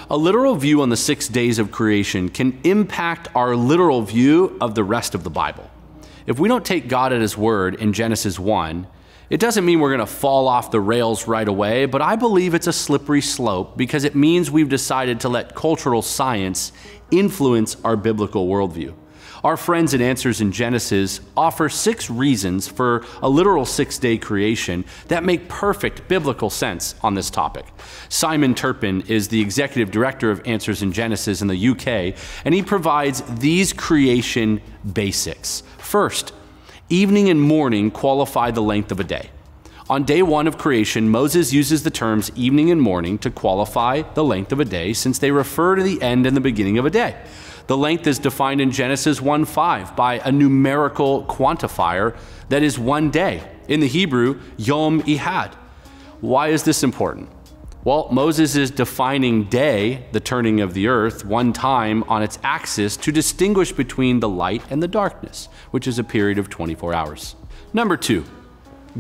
A literal view on the 6 days of creation can impact our literal view of the rest of the Bible. If we don't take God at His word in Genesis 1, it doesn't mean we're going to fall off the rails right away, but I believe it's a slippery slope because it means we've decided to let cultural science influence our biblical worldview. Our friends at Answers in Genesis offer 6 reasons for a literal 6-day creation that make perfect biblical sense on this topic. Simon Turpin is the executive director of Answers in Genesis in the UK, and he provides these creation basics. First, evening and morning qualify the length of a day. On day 1 of creation, Moses uses the terms evening and morning to qualify the length of a day since they refer to the end and the beginning of a day. The length is defined in Genesis 1:5 by a numerical quantifier that is 1 day. In the Hebrew, Yom Ehad. Why is this important? Well, Moses is defining day, the turning of the earth, 1 time on its axis to distinguish between the light and the darkness, which is a period of 24 hours. Number 2,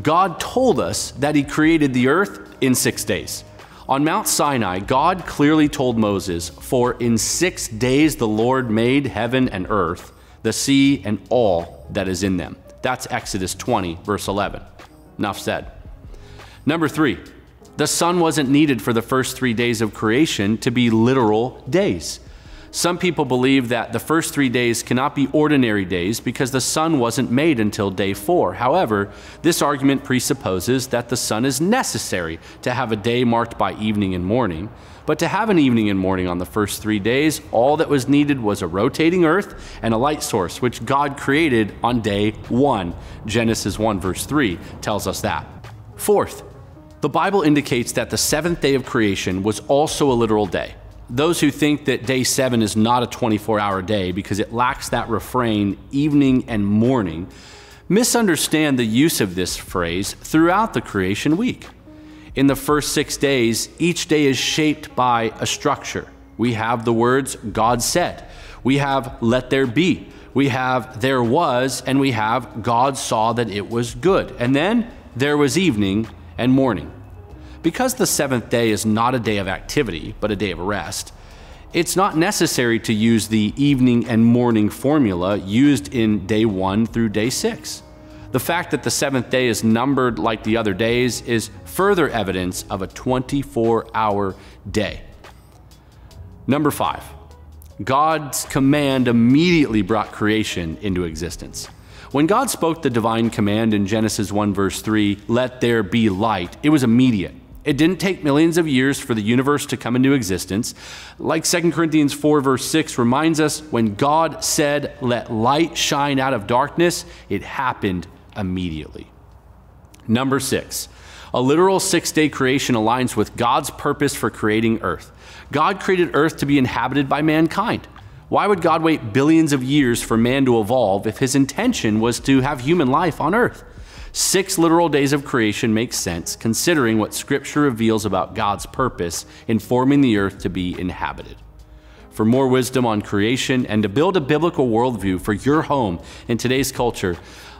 God told us that He created the earth in 6 days. On Mount Sinai, God clearly told Moses, "For in 6 days the Lord made heaven and earth, the sea and all that is in them." That's Exodus 20, verse 11. Enough said. Number 3, the sun wasn't needed for the first 3 days of creation to be literal days. Some people believe that the first 3 days cannot be ordinary days because the sun wasn't made until day 4. However, this argument presupposes that the sun is necessary to have a day marked by evening and morning. But to have an evening and morning on the first 3 days, all that was needed was a rotating earth and a light source, which God created on day 1. Genesis 1 verse 3 tells us that. Fourth, the Bible indicates that the 7th day of creation was also a literal day. Those who think that day 7 is not a 24-hour day because it lacks that refrain, evening and morning, misunderstand the use of this phrase throughout the creation week. In the first 6 days, each day is shaped by a structure. We have the words, God said. We have, let there be. We have, there was, and we have, God saw that it was good. And then there was evening and morning. Because the 7th day is not a day of activity, but a day of rest, it's not necessary to use the evening and morning formula used in day 1 through day 6. The fact that the 7th day is numbered like the other days is further evidence of a 24-hour day. Number 5, God's command immediately brought creation into existence. When God spoke the divine command in Genesis 1 verse 3, "Let there be light," it was immediate. It didn't take millions of years for the universe to come into existence. Like 2 Corinthians 4 verse 6 reminds us, when God said, "Let light shine out of darkness," it happened immediately. Number 6, a literal 6-day creation aligns with God's purpose for creating earth. God created earth to be inhabited by mankind. Why would God wait billions of years for man to evolve if His intention was to have human life on earth? 6 literal days of creation makes sense considering what Scripture reveals about God's purpose in forming the earth to be inhabited. For more wisdom on creation and to build a biblical worldview for your home in today's culture,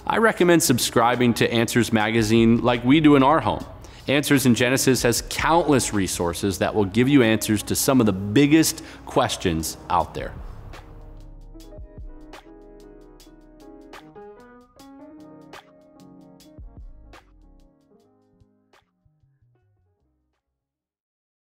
I recommend subscribing to Answers Magazine like we do in our home. Answers in Genesis has countless resources that will give you answers to some of the biggest questions out there.